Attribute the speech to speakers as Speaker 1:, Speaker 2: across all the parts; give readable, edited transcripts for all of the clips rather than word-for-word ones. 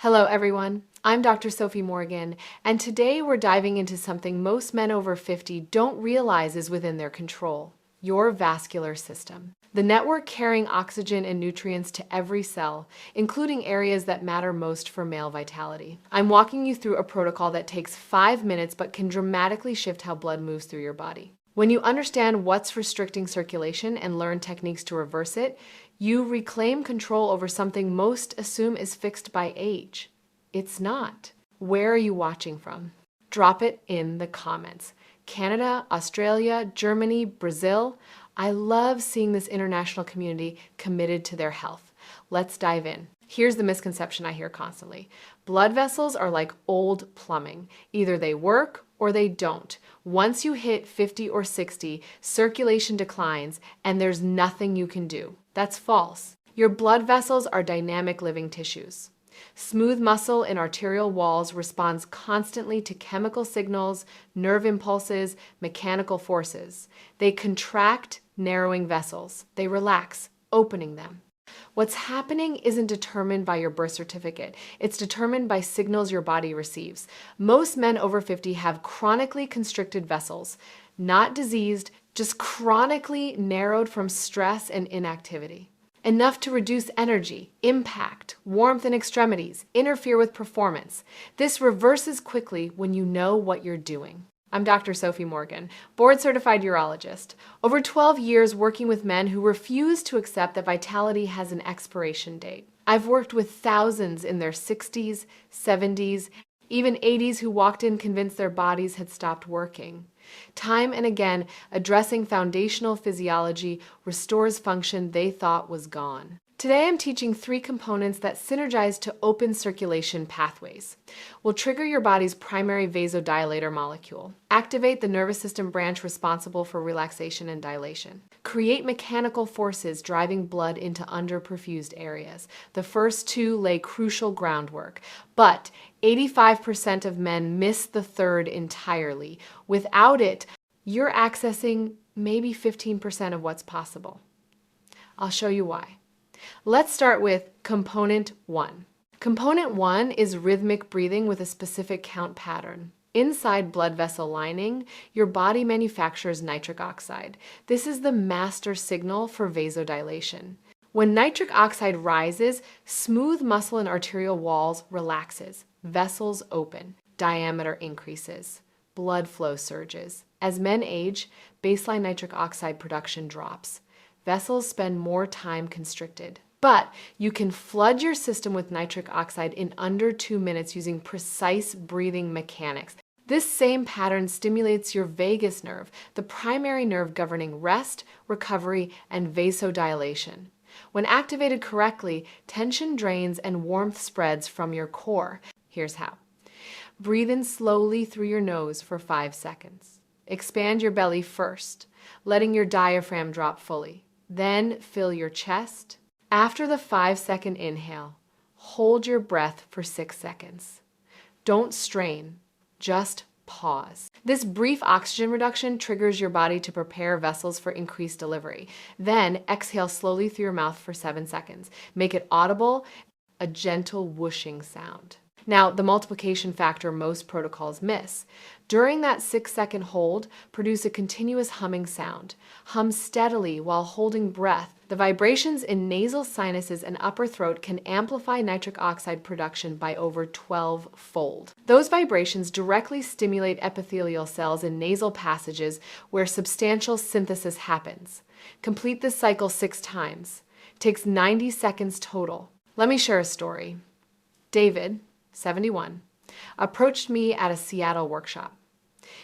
Speaker 1: Hello everyone, I'm Dr. Sophie Morgan, and today we're diving into something most men over 50 don't realize is within their control: your vascular system. The network carrying oxygen and nutrients to every cell, including areas that matter most for male vitality. I'm walking you through a protocol that takes 5 minutes but can dramatically shift how blood moves through your body. When you understand what's restricting circulation and learn techniques to reverse it, you reclaim control over something most assume is fixed by age. It's not. Where are you watching from? Drop it in the comments. Canada, Australia, Germany, Brazil. I love seeing this international community committed to their health. Let's dive in. Here's the misconception I hear constantly. Blood vessels are like old plumbing. Either they work or they don't. Once you hit 50 or 60, circulation declines and there's nothing you can do. That's false. Your blood vessels are dynamic living tissues. Smooth muscle in arterial walls responds constantly to chemical signals, nerve impulses, mechanical forces. They contract, narrowing vessels. They relax, opening them. What's happening isn't determined by your birth certificate. It's determined by signals your body receives. Most men over 50 have chronically constricted vessels, not diseased, just chronically narrowed from stress and inactivity. Enough to reduce energy, impact, warmth in extremities, interfere with performance. This reverses quickly when you know what you're doing. I'm Dr. Sophie Morgan, board-certified urologist. Over 12 years working with men who refuse to accept that vitality has an expiration date. I've worked with thousands in their 60s, 70s, even 80s who walked in convinced their bodies had stopped working. Time and again, addressing foundational physiology restores function they thought was gone. Today I'm teaching 3 components that synergize to open circulation pathways. Will trigger your body's primary vasodilator molecule, activate the nervous system branch responsible for relaxation and dilation, create mechanical forces driving blood into underperfused areas. The first 2 lay crucial groundwork, but 85% of men miss the third entirely. Without it, you're accessing maybe 15% of what's possible. I'll show you why. Let's start with component 1. Component 1 is rhythmic breathing with a specific count pattern. Inside blood vessel lining, your body manufactures nitric oxide. This is the master signal for vasodilation. When nitric oxide rises, smooth muscle in arterial walls relaxes, vessels open, diameter increases, blood flow surges. As men age, baseline nitric oxide production drops. Vessels spend more time constricted. But you can flood your system with nitric oxide in under 2 minutes using precise breathing mechanics. This same pattern stimulates your vagus nerve, the primary nerve governing rest, recovery, and vasodilation. When activated correctly, tension drains and warmth spreads from your core. Here's how. Breathe in slowly through your nose for 5 seconds. Expand your belly first, letting your diaphragm drop fully. Then fill your chest. After the 5-second inhale, hold your breath for 6 seconds. Don't strain, just pause. This brief oxygen reduction triggers your body to prepare vessels for increased delivery. Then exhale slowly through your mouth for 7 seconds. Make it audible, a gentle whooshing sound. Now, the multiplication factor most protocols miss. During that 6-second hold, produce a continuous humming sound. Hum steadily while holding breath. The vibrations in nasal sinuses and upper throat can amplify nitric oxide production by over 12-fold. Those vibrations directly stimulate epithelial cells in nasal passages where substantial synthesis happens. Complete this cycle 6 times. Takes 90 seconds total. Let me share a story. David, 71, approached me at a Seattle workshop.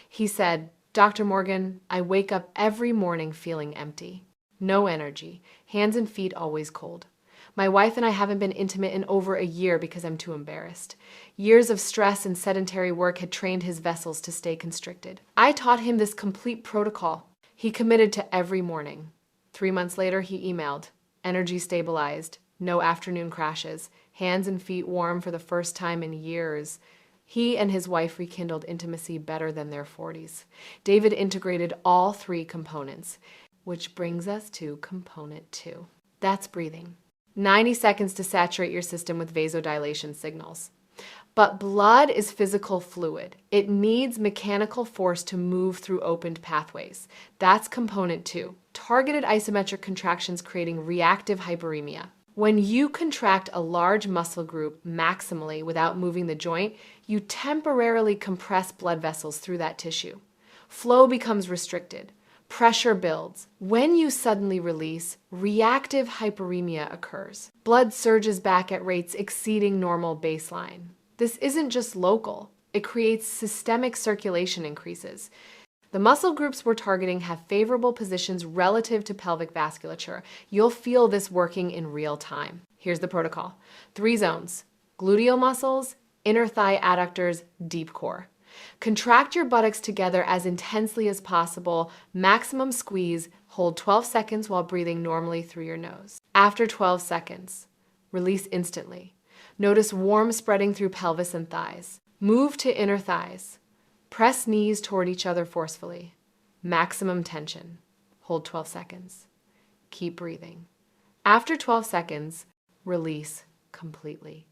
Speaker 1: He said, "Dr. Morgan, I wake up every morning feeling empty. No energy, hands and feet always cold. My wife and I haven't been intimate in over a year because I'm too embarrassed. Years of stress and sedentary work had trained his vessels to stay constricted. I taught him this complete protocol. He committed to every morning. 3 months later, he emailed, energy stabilized, no afternoon crashes, hands and feet warm for the first time in years. He and his wife rekindled intimacy better than their 40s. David integrated all 3 components, which brings us to component 2. That's breathing. 90 seconds to saturate your system with vasodilation signals. But blood is physical fluid. It needs mechanical force to move through opened pathways. That's component 2. Targeted isometric contractions creating reactive hyperemia. When you contract a large muscle group maximally without moving the joint, you temporarily compress blood vessels through that tissue. Flow becomes restricted. Pressure builds. When you suddenly release, reactive hyperemia occurs. Blood surges back at rates exceeding normal baseline. This isn't just local. It creates systemic circulation increases. The muscle groups we're targeting have favorable positions relative to pelvic vasculature. You'll feel this working in real time. Here's the protocol. 3 zones: gluteal muscles, inner thigh adductors, deep core. Contract your buttocks together as intensely as possible. Maximum squeeze. Hold 12 seconds while breathing normally through your nose. After 12 seconds, release instantly. Notice warmth spreading through pelvis and thighs. Move to inner thighs. Press knees toward each other forcefully. Maximum tension. Hold 12 seconds. Keep breathing. After 12 seconds, release completely.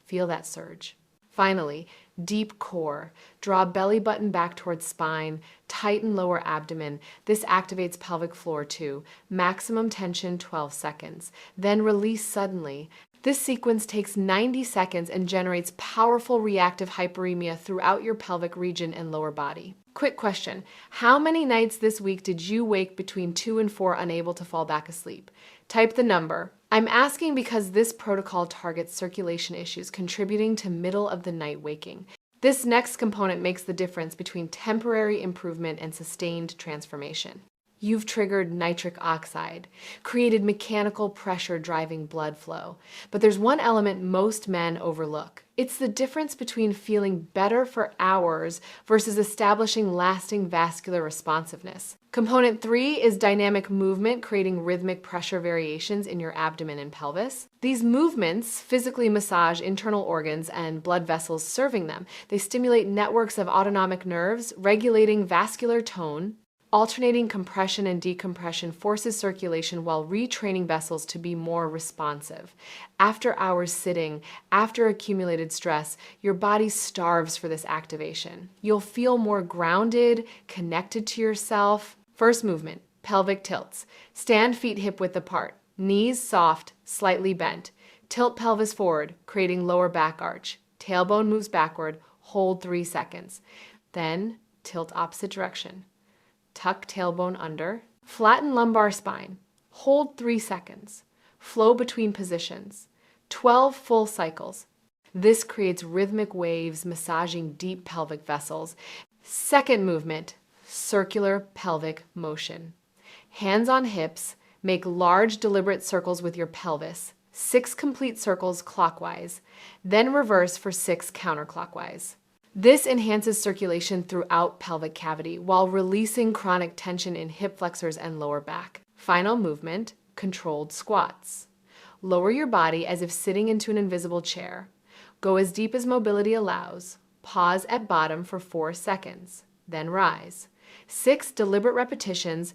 Speaker 1: Feel that surge. Finally, deep core. Draw belly button back towards spine. Tighten lower abdomen. This activates pelvic floor too. Maximum tension 12 seconds. Then release suddenly. This sequence takes 90 seconds and generates powerful reactive hyperemia throughout your pelvic region and lower body. Quick question. How many nights this week did you wake between 2 and 4 unable to fall back asleep? Type the number. I'm asking because this protocol targets circulation issues contributing to middle of the night waking. This next component makes the difference between temporary improvement and sustained transformation. You've triggered nitric oxide, created mechanical pressure driving blood flow. But there's one element most men overlook. It's the difference between feeling better for hours versus establishing lasting vascular responsiveness. Component 3 is dynamic movement, creating rhythmic pressure variations in your abdomen and pelvis. These movements physically massage internal organs and blood vessels serving them. They stimulate networks of autonomic nerves, regulating vascular tone. Alternating compression and decompression forces circulation while retraining vessels to be more responsive. After hours sitting, after accumulated stress, your body starves for this activation. You'll feel more grounded, connected to yourself. First movement, pelvic tilts. Stand feet hip width apart. Knees soft, slightly bent. Tilt pelvis forward, creating lower back arch. Tailbone moves backward. Hold 3 seconds. Then tilt opposite direction. Tuck tailbone under. Flatten lumbar spine. Hold 3 seconds. Flow between positions. 12 full cycles. This creates rhythmic waves massaging deep pelvic vessels. Second movement, circular pelvic motion. Hands on hips. Make large deliberate circles with your pelvis. 6 complete circles clockwise. Then reverse for 6 counterclockwise. This enhances circulation throughout pelvic cavity while releasing chronic tension in hip flexors and lower back. Final movement, controlled squats. Lower your body as if sitting into an invisible chair. Go as deep as mobility allows. Pause at bottom for 4 seconds. Then rise. 6 deliberate repetitions.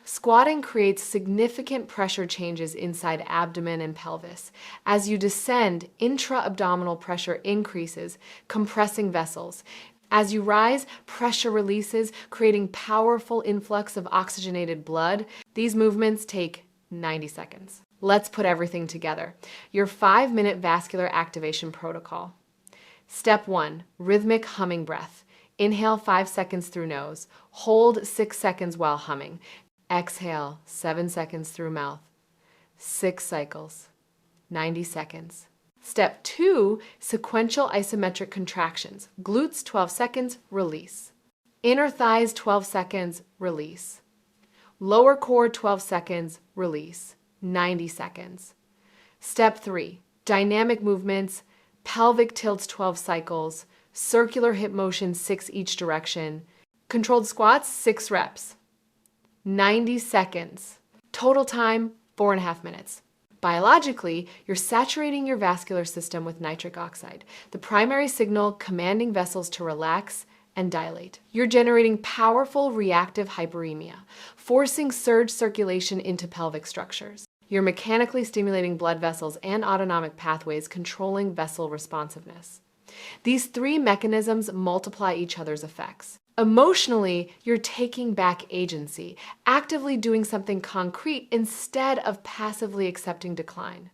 Speaker 1: Squatting creates significant pressure changes inside abdomen and pelvis. As you descend, intra-abdominal pressure increases, compressing vessels. As you rise, pressure releases, creating powerful influx of oxygenated blood. These movements take 90 seconds. Let's put everything together. Your 5-minute vascular activation protocol. Step 1, rhythmic humming breath. Inhale 5 seconds through nose. Hold 6 seconds while humming. Exhale 7 seconds through mouth. 6 cycles. 90 seconds. Step 2, sequential isometric contractions. Glutes 12 seconds, release. Inner thighs 12 seconds, release. Lower core 12 seconds, release. 90 seconds. Step 3, dynamic movements, pelvic tilts 12 cycles, circular hip motion 6 each direction, controlled squats 6 reps. 90 seconds. Total time, 4.5 minutes. Biologically, you're saturating your vascular system with nitric oxide, the primary signal commanding vessels to relax and dilate. You're generating powerful reactive hyperemia, forcing surge circulation into pelvic structures. You're mechanically stimulating blood vessels and autonomic pathways, controlling vessel responsiveness. These three mechanisms multiply each other's effects. Emotionally, you're taking back agency, actively doing something concrete instead of passively accepting decline.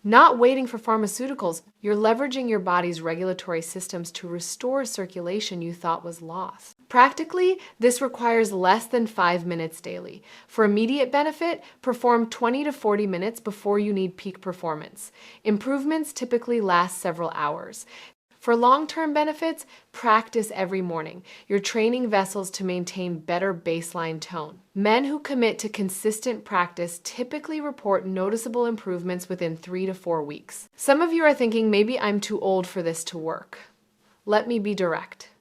Speaker 1: Not waiting for pharmaceuticals, you're leveraging your body's regulatory systems to restore circulation you thought was lost. Practically, this requires less than 5 minutes daily. For immediate benefit, perform 20 to 40 minutes before you need peak performance. Improvements typically last several hours. For long-term benefits, practice every morning. You're training vessels to maintain better baseline tone. Men who commit to consistent practice typically report noticeable improvements within 3 to 4 weeks. Some of you are thinking, maybe I'm too old for this to work. Let me be direct.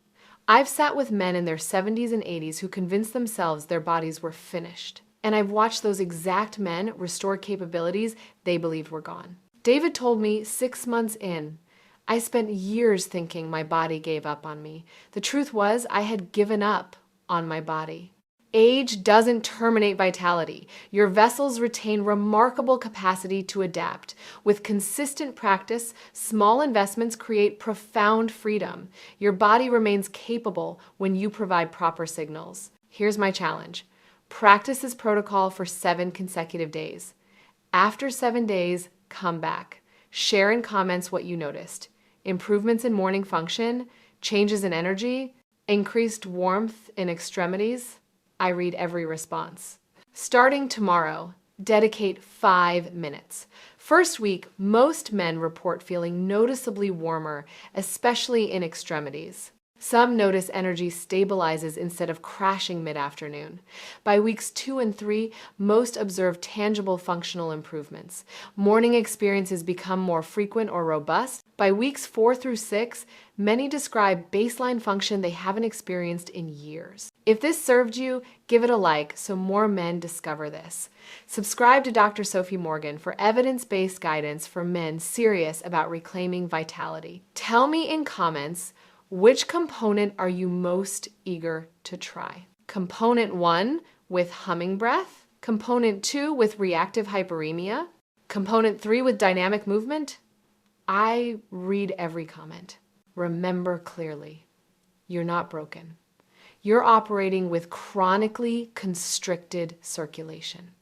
Speaker 1: I've sat with men in their 70s and 80s who convinced themselves their bodies were finished. And I've watched those exact men restore capabilities they believed were gone. David told me 6 months in, I spent years thinking my body gave up on me. The truth was, I had given up on my body. Age doesn't terminate vitality. Your vessels retain remarkable capacity to adapt. With consistent practice, small investments create profound freedom. Your body remains capable when you provide proper signals. Here's my challenge. Practice this protocol for 7 consecutive days. After 7 days, come back. Share in comments what you noticed. Improvements in morning function, changes in energy, increased warmth in extremities. I read every response. Starting tomorrow, dedicate 5 minutes. First week, most men report feeling noticeably warmer, especially in extremities. Some notice energy stabilizes instead of crashing mid-afternoon. By weeks 2 and 3, most observe tangible functional improvements. Morning experiences become more frequent or robust. By weeks 4 through 6, many describe baseline function they haven't experienced in years. If this served you, give it a like so more men discover this. Subscribe to Dr. Sophie Morgan for evidence-based guidance for men serious about reclaiming vitality. Tell me in comments, which component are you most eager to try? Component 1 with humming breath, component 2 with reactive hyperemia, component 3 with dynamic movement? I read every comment. Remember clearly, you're not broken. You're operating with chronically constricted circulation.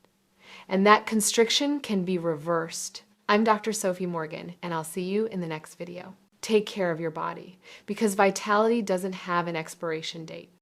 Speaker 1: And that constriction can be reversed. I'm Dr. Sophie Morgan, and I'll see you in the next video. Take care of your body, because vitality doesn't have an expiration date.